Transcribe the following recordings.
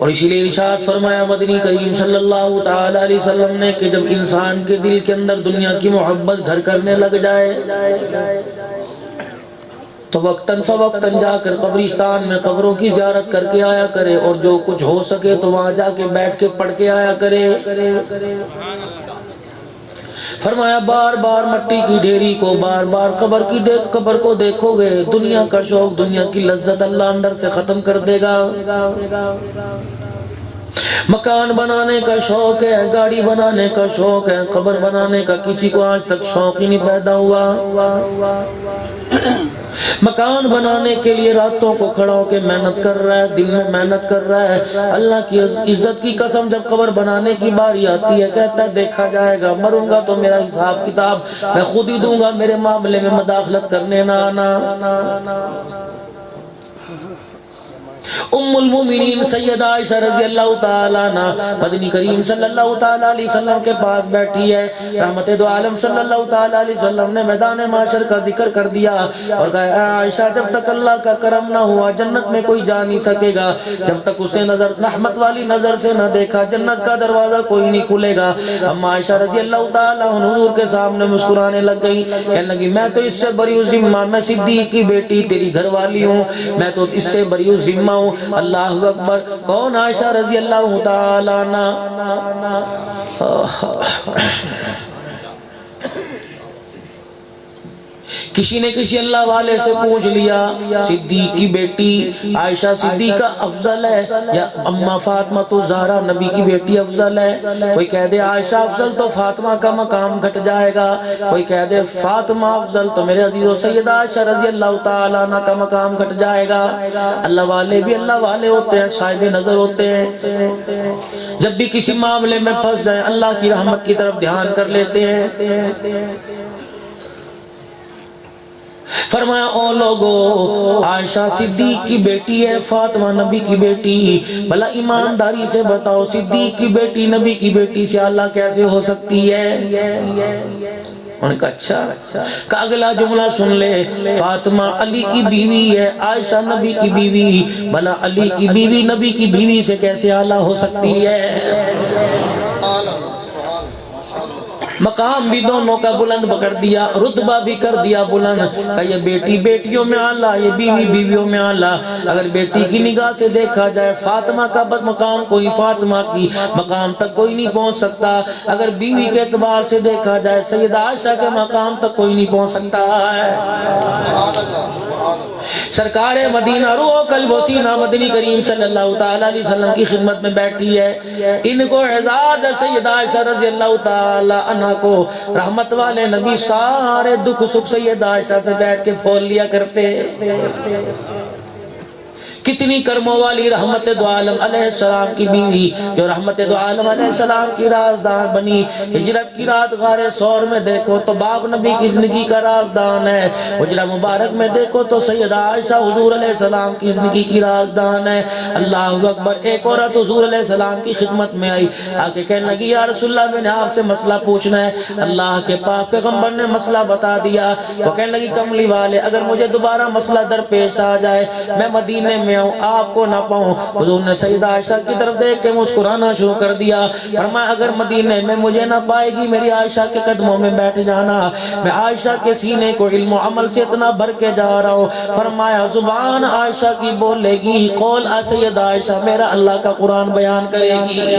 اور اسی لیے ارشاد فرمایا مدنی کریم صلی اللہ تعالی علیہ وسلم نے کہ جب انسان کے دل کے اندر دنیا کی محبت گھر کرنے لگ جائے تو وقتاً فوقتاً جا کر قبرستان میں قبروں کی زیارت کر کے آیا کرے، اور جو کچھ ہو سکے تو وہاں جا کے بیٹھ کے پڑھ کے آیا کرے۔ فرمایا بار بار مٹی کی ڈھیری کو، بار بار قبر کو دیکھو گے، دنیا کا شوق، دنیا کی لذت اللہ اندر سے ختم کر دے گا۔ مکان بنانے کا شوق ہے، گاڑی بنانے کا شوق ہے، قبر بنانے کا کسی کو آج تک شوق ہی نہیں پیدا ہوا۔ مکان بنانے کے لیے راتوں کو کھڑا ہو کے محنت کر رہا ہے، دن میں محنت کر رہا ہے۔ اللہ کی عزت کی قسم جب قبر بنانے کی باری آتی ہے کہتا ہے دیکھا جائے گا، مروں گا تو میرا حساب کتاب میں خود ہی دوں گا، میرے معاملے میں مداخلت کرنے نہ آنا۔ ام المومنین سیدہ عائشہ رضی اللہ تعالیٰ عنہ مدنی کریم صلی اللہ تعالیٰ علیہ وسلم کے پاس بیٹھی ہے۔ رحمت دو عالم صلی اللہ تعالیٰ علیہ وسلم نے میدان معاشر کا ذکر کر دیا اور کہا عائشہ جب تک اللہ کا کرم نہ ہوا جنت میں کوئی جا نہیں سکے گا، جب تک اس نے رحمت والی نظر سے نہ دیکھا جنت کا دروازہ کوئی نہیں کھلے گا۔ اما عائشہ رضی اللہ تعالیٰ عنہ حضور کے سامنے مسکرانے لگ گئی، کہنے لگی میں تو اس سے بری ذمہ، میں صدیق کی بیٹی تیری گھر والی ہوں، میں تو اس سے بری ذمہ ہوں۔ اللہ اکبر۔ کون؟ عائشہ رضی اللہ تعالی عنہ۔ کسی نے کسی اللہ والے سے پوچھ لیا صدیق کی بیٹی عائشہ صدیقہ افضل ہے یا اما فاطمہ تو زہرا نبی کی بیٹی افضل ہے؟ کوئی کہہ دے عائشہ افضل تو فاطمہ کا مقام گھٹ جائے گا، کوئی کہہ دے فاطمہ افضل تو میرے عزیزو سیدہ عائشہ رضی اللہ تعالیٰ عنہ کا مقام گھٹ جائے گا۔ اللہ والے بھی اللہ والے ہوتے ہیں، صاحب نظر ہوتے ہیں، جب بھی کسی معاملے میں پھنس جائیں اللہ کی رحمت کی طرف دھیان کر لیتے ہیں۔ فرمایا او لوگو عائشہ صدیق کی بیٹی ہے، فاطمہ نبی کی بیٹی، بھلا ایمانداری سے بتاؤ صدیق کی بیٹی نبی کی بیٹی سے اللہ کیسے ہو سکتی ہے؟ انہوں نے کہا اچھا، کہ اگلا جملہ سن لے، فاطمہ علی کی بیوی ہے، عائشہ نبی کی بیوی، بھلا علی کی بیوی نبی کی بیوی سے کیسے اعلیٰ ہو سکتی ہے؟ مقام بھی دونوں کا بلند پکڑ دیا، رتبہ بھی کر دیا بلند، کہ یہ بیٹی بیٹیوں میں اعلیٰ، یہ بیوی بیویوں میں اعلیٰ۔ اگر بیٹی کی نگاہ سے دیکھا جائے فاطمہ کا مقام کوئی فاطمہ کی مقام تک کوئی نہیں پہنچ سکتا، اگر بیوی کے اعتبار سے دیکھا جائے سیدہ عائشہ کے مقام تک کوئی نہیں پہنچ سکتا ہے۔ سرکار مدینہ روح قلب و سینہ مدنی کریم صلی اللہ تعالیٰ علیہ وسلم کی خدمت میں بیٹھی ہے، ان کو اعزاز ہے سیدہ عائشہ رضی اللہ تعالیٰ عنہ کو رحمت والے نبی سارے دکھ سکھ سیدہ عائشہ سے بیٹھ کے پھول لیا کرتے۔ کتنی کرموں والی رحمت دو عالم علیہ السلام کی بیوی جو رحمت دو عالم علیہ السلام کی رازدار بنی، ہجرت کی رات غار ثور میں دیکھو تو باب نبی کی زندگی کا رازدان ہے، حجرہ مبارک میں دیکھو تو سیدہ عائشہ حضور علیہ السلام کی زندگی کی رازدان ہے۔ اللہ اکبر۔ ایک عورت حضور علیہ السلام کی خدمت میں آئی، آکے کہنے لگی یا رسول اللہ میں نے آپ سے مسئلہ پوچھنا ہے۔ اللہ کے پاک پیغمبر نے مسئلہ بتا دیا۔ وہ کہنے لگی کملی والے اگر مجھے دوبارہ مسئلہ درپیش آ جائے میں مدینے میں آپ کو نہ پاؤں، حضور نے سیدہ عائشہ کی طرف دیکھ کے مسکرانا شروع کر دیا، فرمایا اگر مدینے میں مجھے نہ پائے گی میری عائشہ کے قدموں میں بیٹھ جانا، میں عائشہ کے سینے کو علم و عمل سے اتنا بھر کے جا رہا ہوں۔ فرمایا زبان عائشہ کی بولے گی، قول سیدہ عائشہ میرا اللہ کا قرآن بیان کرے گی۔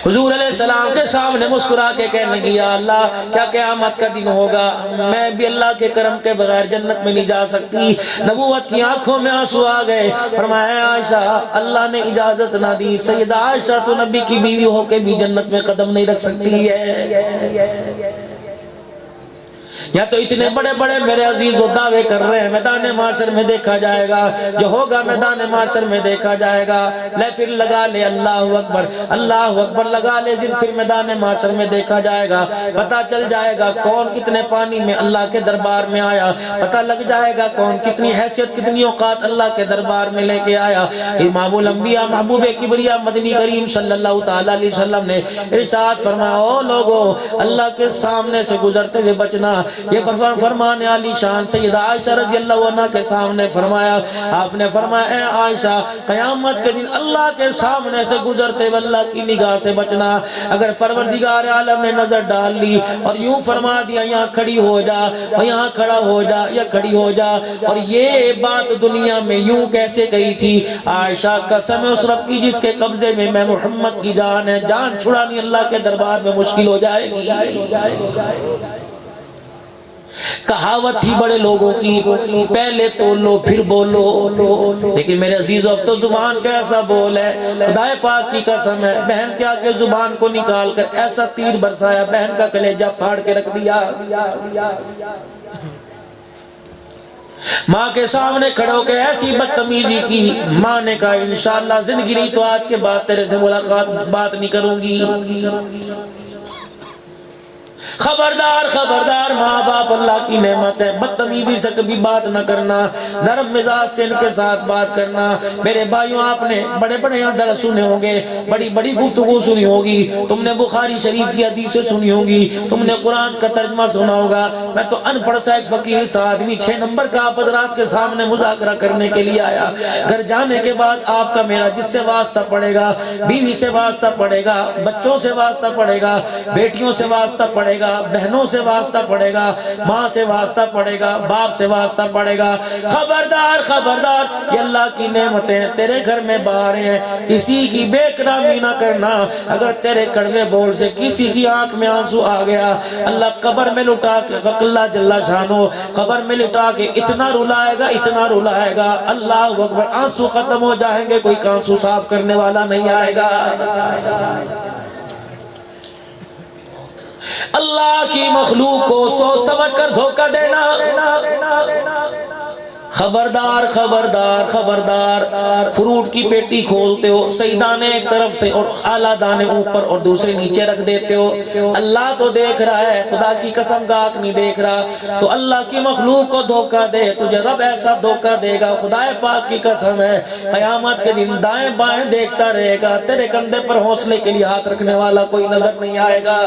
حضور علیہ السلام کے سامنے مسکرا کے کہنے لگی یا اللہ کیا قیامت کا دن ہوگا، میں بھی اللہ کے کرم کے بغیر جنت میں نہیں جا سکتی۔ نبوت کی آنکھوں میں آنسو آ گئے۔ فرمایا عائشہ اللہ نے اجازت نہ دی، سیدہ عائشہ تو نبی کی بیوی ہو کے بھی جنت میں قدم نہیں رکھ سکتی ہے۔ یا تو اتنے بڑے بڑے میرے عزیز و دعوے کر رہے ہیں میدان معاشر میں دیکھا جائے گا، جو ہوگا میدان معاشر میں دیکھا جائے گا، لے پھر لگا لے اللہ اکبر اللہ اکبر لگا لے ذکر، پھر میدان معاشر میں دیکھا جائے گا، پتہ چل جائے گا کون کتنے پانی میں اللہ کے دربار میں آیا، پتہ لگ جائے گا کون کتنی حیثیت کتنی اوقات اللہ کے دربار میں لے کے آیا۔ امام الانبیاء محبوب کبریا مدنی کریم صلی اللہ تعالیٰ علیہ وسلم نے ارشاد فرمایا او لوگو اللہ کے سامنے سے گزرتے ہوئے بچنا، یہ فرمان علی شان سیدہ عائشہ رضی اللہ عنہ کے سامنے فرمایا. آپ نے فرمایا اے عائشہ قیامت کے دن اللہ کے سامنے سے گزرتے ہوئے اللہ کی نگاہ سے بچنا. اگر پروردگار عالم نے نظر ڈال لی اور یوں فرما دیا یہاں کھڑی ہو جا اور یہاں کھڑا ہو جا یا کھڑی ہو جا, اور یہ بات دنیا میں یوں کیسے کہی تھی؟ عائشہ قسم ہے اس رب کی جس کے قبضے میں محمد کی جان ہے, جان چھڑانی اللہ کے دربار میں مشکل ہو جائے گی. کہاوت تھی بڑے لوگوں کی, پہلے تولو پھر بولو, لیکن میرے عزیزو اب تو زبان کا ایسا بول ہے, خدائے پاک کی قسم ہے بہن کے آگے زبان کو نکال کر ایسا تیر برسایا بہن کا کلیجہ پھاڑ کے رکھ دیا. ماں کے سامنے کھڑے ہو کے ایسی بدتمیزی کی. ماں نے کہا انشاءاللہ زندگی نہیں تو آج کے بعد تیرے سے ملاقات بات نہیں کروں گی. خبردار خبردار, ماں باپ اللہ کی نعمت ہے, بدتمیزی سے کبھی بات نہ کرنا, نرم مزاج سے ان کے ساتھ بات کرنا. میرے بھائیوں آپ نے بڑے بڑے درس سنے ہوں گے, بڑی بڑی گفتگو سنی ہوگی, تم نے بخاری شریف کی حدیثیں سنی ہوگی, تم نے قرآن کا ترجمہ سنا ہوگا. میں تو ان پڑھ سا ایک فقیر سا آدمی 6 نمبر کا آپ حضرات کے سامنے مذاکرہ کرنے کے لیے آیا. گھر جانے کے بعد آپ کا میرا جس سے واسطہ پڑے گا, بیوی سے واسطہ پڑے گا, بچوں سے واسطہ پڑے گا, بیٹیوں سے واسطہ پڑے گا, بہنوں سے واسطہ پڑے گا, ماں سے واسطہ پڑے گا, باپ سے واسطہ پڑے گا. خبردار خبردار, یہ اللہ کی نعمتیں تیرے گھر میں باہر ہیں, کسی کی بے اکرامی نہ کرنا. اگر تیرے کڑوے بول سے کسی کی آنکھ میں آنسو آ گیا, اللہ قبر میں لٹا کے, اللہ جل شانو قبر میں لٹا کے اتنا رلائے گا, اتنا رلائے گا, اللہ اکبر, آنسو ختم ہو جائیں گے, کوئی آنسو صاف کرنے والا نہیں آئے گا. اللہ کی مخلوق کو سوچ سمجھ کر دھوکہ دینا. خبردار خبردار خبردار, فروٹ کی پیٹی کھولتے ہو, صحیح دانے ایک طرف سے اور اعلیٰ دانے اوپر اور دوسرے نیچے رکھ دیتے ہو. اللہ تو دیکھ رہا ہے, خدا کی قسم گاہک نہیں دیکھ رہا. تو اللہ کی مخلوق کو دھوکہ دے, تجھے رب ایسا دھوکہ دے گا, خدائے پاک کی قسم ہے قیامت کے دن دائیں بائیں دیکھتا رہے گا, تیرے کندھے پر حوصلے کے لیے ہاتھ رکھنے والا کوئی نظر نہیں آئے گا.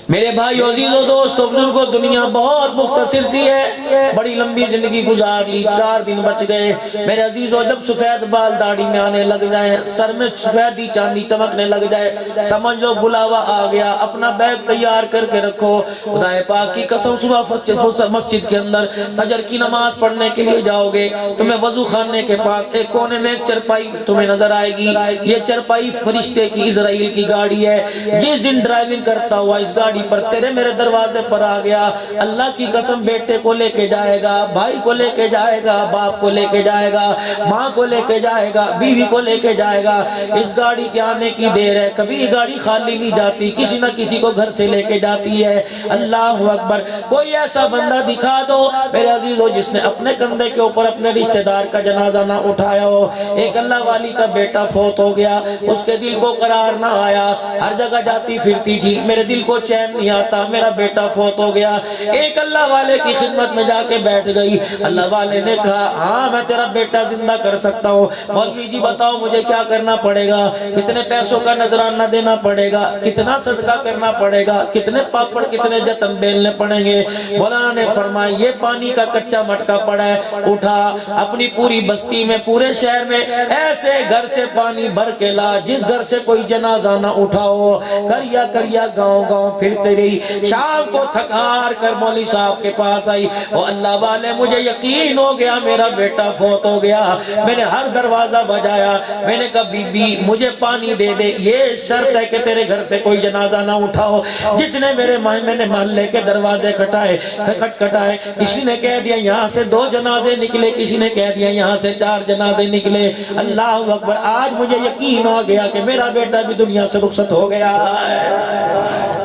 میرے بھائی عزیزو دوستو بزرگو, دنیا بہت مختصر سی ہے, بڑی لمبی زندگی گزار لی, 4 دن بچ گئے. میرے عزیزو جب سفید بال داڑھی میں آنے لگ جائیں, سر میں سفیدی چاندی چمکنے لگ جائے, سمجھ لو بلاوا آ گیا. اپنا بیگ تیار کر کے رکھو, خدائے پاک کی قسم صبح مسجد کے اندر فجر کی نماز پڑھنے کے لیے جاؤ گے, تمہیں وضو خانے کے پاس ایک کونے میں ایک چرپائی تمہیں نظر آئے گی. یہ چرپائی فرشتے کی اسرائیل کی گاڑی ہے. جس دن ڈرائیونگ کرتا ہوا اس گاڑی پر تیرے میرے دروازے پر آ گیا, اللہ کی قسم بیٹے کو لے کے جائے گا, بھائی کو لے کے جائے گا, باپ کو لے کے جائے گا, ماں کو لے کے جائے گا, بیوی کو لے کے جائے گا. اس گاڑی کے آنے کی دیر ہے, کبھی یہ گاڑی خالی نہیں جاتی, کسی نہ کسی کو گھر سے لے کے جاتی ہے. اللہ اکبر. کوئی ایسا بندہ دکھا دو میرے عزیزو جس نے اپنے کندھے کے اوپر اپنے رشتہ دار کا جنازہ نہ اٹھایا ہو. ایک اللہ والی کا بیٹا فوت ہو گیا, اس کے دل کو قرار نہ آیا, ہر جگہ جاتی پھرتی تھی, میرے دل کو چین نہیں آتا, میرا بیٹا فوت ہو گیا. ایک اللہ والے کی خدمت میں جا کے بیٹھ گئی. اللہ والے نے کہا ہاں میں تیرا بیٹا زندہ کر سکتا ہوں. مولوی جی بتاؤ مجھے کیا کرنا پڑے گا, کتنے پیسوں کا نذرانہ دینا پڑے گا, کتنا صدقہ کرنا پڑے گا, کتنے پاپڑ کتنے جتن بیلنے پڑیں گے. مولانا نے فرمایا یہ پانی کا کچا مٹکا پڑا ہے, اٹھا اپنی پوری بستی میں پورے شہر میں ایسے گھر سے پانی بھر کے لا جس گھر سے کوئی جنازہ نہ اٹھاؤ. کریا گاؤں گاؤں پھرتے رہی. شام کو تھکار کر مولوی صاحب کے پاس آئی, او اللہ والے مجھے یقین ہو گیا میرا بیٹا فوت ہو گیا. میں نے ہر دروازہ بجایا, میں نے کہا بی بی مجھے پانی دے دے, یہ شرط ہے کہ تیرے گھر سے کوئی جنازہ نہ اٹھاؤ. جتنے میں نے محلے کے دروازے کھٹکھٹائے, کسی نے کہہ دیا یہاں سے 2 جنازے نکلے, کسی نے کہہ دیا یہاں سے 4 جنازے نکلے. اللہ اکبر. آج مجھے یقین ہو گیا کہ میرا بیٹا بھی دنیا سے رخصت ہو گیا ہے.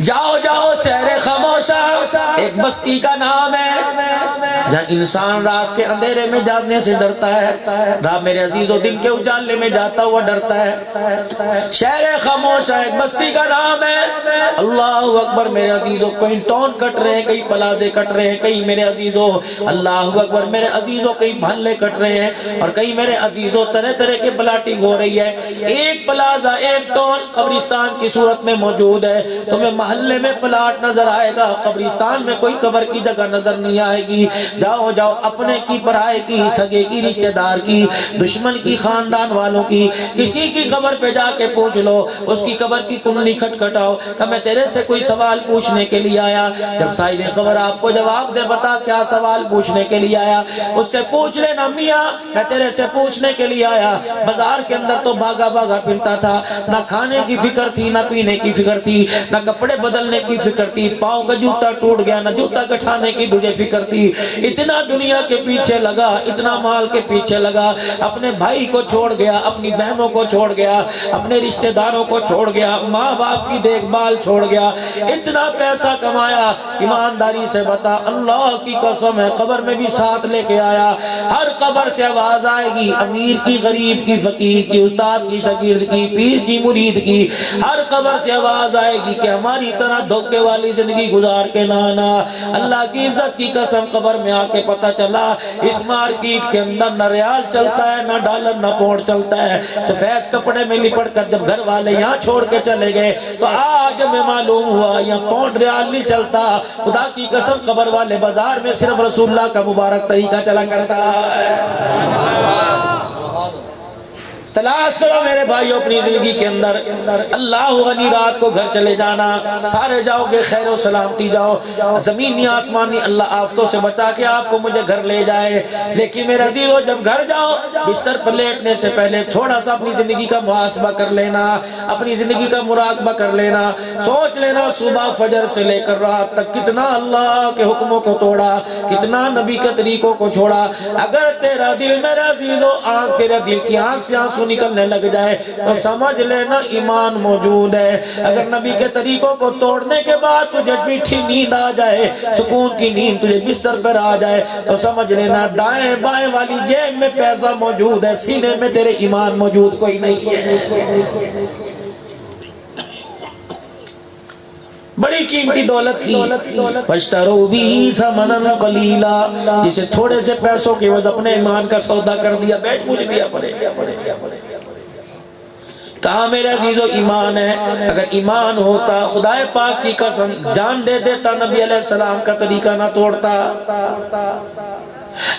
جاؤ جاؤ شہر خاموشہ ایک بستی کا نام ہے جہاں انسان رات کے اندھیرے میں جانے سے ڈرتا ہے, رات میرے عزیزو دن کے اجالے میں جاتا ہوا ڈرتا ہے. شہر خاموشہ ایک بستی کا نام ہے, اللہ اکبر میرے عزیزوں، کہیں ٹون کٹ رہے ہیں، کہیں پلازے کٹ رہے ہیں، کہیں میرے عزیزوں اللہ اکبر میرے عزیزوں کہیں محلے کٹ رہے ہیں، اور کہیں میرے عزیزوں طرح طرح کے پلاٹنگ ہو رہی ہے۔ ایک پلازہ ایک ٹون قبرستان کی صورت میں موجود ہے، تمہیں محلے میں پلاٹ نظر آئے گا، قبرستان میں کوئی قبر کی جگہ نظر نہیں آئے گی۔ جاؤ جاؤ، اپنے کی پرائے کی، سگے کی رشتہ دار کی، دشمن کی، خاندان والوں کی، کسی کی قبر پہ جا کے پوچھ لو، اس کی قبر کی کنڈی کھٹکھٹاؤ کہ میں تیرے سے کوئی سوال پوچھنے کے لیے آیا۔ جب صاحب قبر آپ کو جواب دے، بتا کیا سوال پوچھنے کے لیے آیا، اس سے پوچھ لینا میاں میں تیرے سے پوچھنے کے لیے آیا، بازار کے اندر تو بھاگا بھاگا پھرتا تھا، نہ کھانے کی فکر تھی، نہ پینے کی فکر تھی، نہ کپڑے بدلنے کی فکر تھی، پاؤں کا جوتا ٹوٹ گیا، نہ جوتا گٹھانے کی تجھے فکر تھی، اتنا دنیا کے پیچھے لگا، اتنا مال کے پیچھے لگا، اپنے بھائی کو چھوڑ گیا، اپنی بہنوں کو چھوڑ گیا، اپنے رشتہ داروں کو چھوڑ گیا، ماں باپ کی دیکھ بھال چھوڑ گیا، اتنا پیسہ کمایا، ایمانداری سے بتا اللہ کی قسم ہے قبر میں بھی ساتھ لے کے آیا، ہر قبر سے آواز آئے گی، امیر کی، غریب کی، فقیر کی، استاد کی، شاگرد کی، پیر کی، مرید کی، ہر قبر سے آواز آئے گی کہ ہماری طرح دھوکے والی زندگی گزار کے نہ آنا۔ اللہ کی عزت کی قسم قبر میں آ کے پتہ چلا اس مارکیٹ کے اندر نہ ریال چلتا ہے، نہ ڈالر، نہ پاؤنڈ چلتا ہے۔ سفید کپڑے میں لپٹ کر جب گھر والے یہاں چھوڑ کے چلے گئے تو آج ہمیں معلوم ہوا یہاں پاؤنڈ ریال نہیں چلتا، خدا کی قسم قبر والے بازار میں صرف رسول اللہ کا مبارک طریقہ چلا کرتا ہے۔ تلاش کرو میرے بھائیو اپنی زندگی کے اندر، اللہ غنی رات کو گھر چلے جانا، سارے جاؤ گے خیر و سلامتی جاؤ، زمینی آسمانی اللہ آفتوں سے بچا کے آپ کو مجھے گھر لے جائے، لیکن میرے عزیزو جب گھر جاؤ بستر پر لیٹنے سے پہلے تھوڑا سا اپنی زندگی کا محاسبہ کر لینا، اپنی زندگی کا مراقبہ کر لینا، سوچ لینا صبح فجر سے لے کر رات تک کتنا اللہ کے حکموں کو توڑا، کتنا نبی کے طریقوں کو چھوڑا۔ اگر تیرا دل میرے عزیزو آنکھ، تیرے دل کی آنکھ سے آنسو نکلنے لگ جائے تو سمجھ لینا ایمان موجود ہے۔ اگر نبی کے طریقوں کو توڑنے کے بعد تجھے میٹھی نیند آ جائے، سکون کی نیند تجھے بستر پر آ جائے تو سمجھ لینا دائیں بائیں والی جیب میں پیسہ موجود ہے، سینے میں تیرے ایمان موجود کوئی نہیں ہے۔ بڑی قیمتی دولت تھی، وَاشْتَرَوْا بِهِ ثَمَنًا قَلِيلًا، جسے تھوڑے سے پیسوں کے عوض اپنے ایمان کا سودا کر دیا، بیچ بوجھ دیا پڑے۔ کہاں میرے عزیزو ایمان ہے؟ اگر ایمان ہوتا خدا پاک کی قسم جان دے دیتا، نبی علیہ السلام کا طریقہ نہ توڑتا۔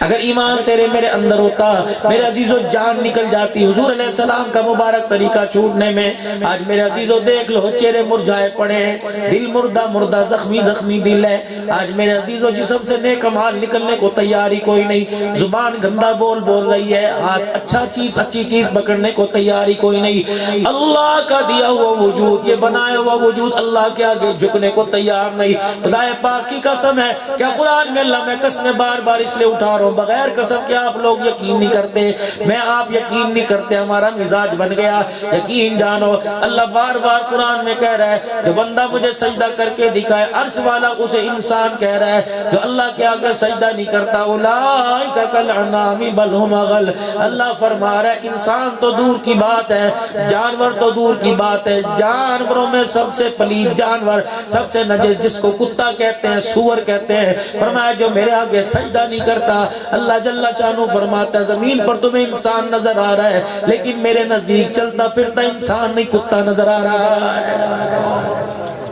اگر ایمان تیرے میرے اندر ہوتا میرے عزیزو جان نکل جاتی حضور علیہ السلام کا مبارک طریقہ چھوڑنے میں۔ آج میرے عزیزو دیکھ لو چہرے مرجھائے پڑے ہیں، دل مردہ مردہ زخمی زخمی دل ہے۔ آج میرے عزیزو جسم سے نیک اعمال نکلنے کو تیاری کوئی نہیں، زبان گندا بول بول رہی ہے، ہاتھ اچھی چیز پکڑنے کو تیاری کوئی نہیں۔ اللہ کا دیا ہوا وجود، یہ بنایا ہوا وجود اللہ کے آگے جھکنے کو تیار نہیں۔ خدا پاک کی قسم ہے، کیا قرآن میں اللہ میں قسمیں بار بار اس لیے اٹھا رہا ہوں بغیر قسم کے آپ لوگ یقین نہیں کرتے، میں آپ یقین نہیں کرتے، ہمارا مزاج بن گیا۔ یقین جانو اللہ بار بار قرآن میں کہہ رہا ہے جو بندہ مجھے سجدہ کر کے دکھائے، عرش والا اسے انسان کہہ رہا ہے، جو اللہ کے آگے سجدہ نہیں کرتا اولئک کالانعام بل ھم اضل۔ اللہ فرما رہا ہے انسان تو دور کی بات ہے، جانور تو دور کی بات ہے، جانوروں میں سب سے پلید جانور، سب سے نجس جس کو کتا کہتے ہیں، سور کہتے ہیں، فرمایا جو میرے آگے سجدہ نہیں کرتا۔ اللہ جل شانہ فرماتا ہے زمین پر تمہیں انسان نظر آ رہا ہے لیکن میرے نزدیک چلتا پھرتا انسان نہیں، کتا نظر آ رہا ہے۔